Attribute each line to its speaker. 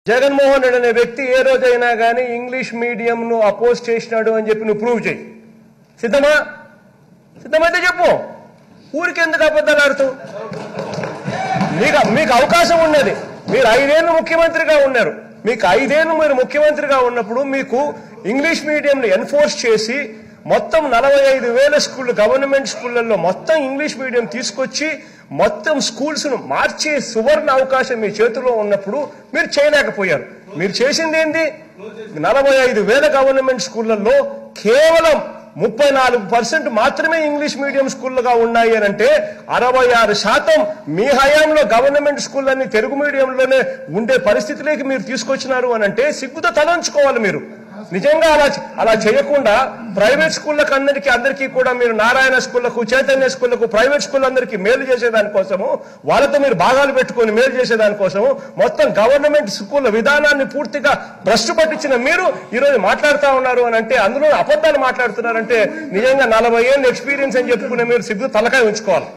Speaker 1: జగన్మోహన్ రెడ్డి అనే వ్యక్తి ఏ రోజైనా గానీ ఇంగ్లీష్ మీడియం ను అపోజ్ చేసినాడు అని చెప్పి నువ్వు ప్రూవ్ చేయి. సిద్ధమా? సిద్ధమైతే చెప్పు. ఊరికెందుకు అబద్ధాలు ఆడుతూ? మీకు అవకాశం ఉన్నది. మీరు 5 ఏళ్ళు ముఖ్యమంత్రిగా ఉన్నారు. మీకు 5 ఏళ్ళు మీరు ముఖ్యమంత్రిగా ఉన్నప్పుడు మీకు ఇంగ్లీష్ మీడియంను ఎన్ఫోర్స్ చేసి మొత్తం 45,000 స్కూళ్ళు గవర్నమెంట్ స్కూళ్లలో మొత్తం ఇంగ్లీష్ మీడియం తీసుకొచ్చి మొత్తం స్కూల్స్ ను మార్చే సువర్ణ అవకాశం మీ చేతిలో ఉన్నప్పుడు మీరు చేయలేకపోయారు. మీరు చేసింది ఏంది? 45,000 గవర్నమెంట్ స్కూళ్లలో కేవలం 34% మాత్రమే ఇంగ్లీష్ మీడియం స్కూళ్లుగా ఉన్నాయి అని అంటే 66% మీ హయాంలో గవర్నమెంట్ స్కూళ్ళన్నీ తెలుగు మీడియంలోనే ఉండే పరిస్థితిలోకి మీరు తీసుకొచ్చినారు అని అంటే సిగ్గుతో తలంచుకోవాలి. మీరు నిజంగా అలా చేయకుండా ప్రైవేట్ స్కూళ్ళకు అందరికీ కూడా మీరు నారాయణ స్కూళ్లకు, చైతన్య స్కూళ్లకు, ప్రైవేట్ స్కూల్ అందరికీ మేలు చేసేదానికోసము, వాళ్ళతో మీరు భాగాలు పెట్టుకుని మేలు చేసేదానికోసము మొత్తం గవర్నమెంట్ స్కూళ్ళ విధానాన్ని పూర్తిగా భ్రష్టు పట్టించిన మీరు ఈరోజు మాట్లాడుతూ ఉన్నారు అని అంటే, అందులో అబద్ధాలు మాట్లాడుతున్నారంటే నిజంగా 40 ఏళ్ళు ఎక్స్పీరియన్స్ అని చెప్పుకునే మీరు సిగ్గు తలకాయ ఉంచుకోవాలి.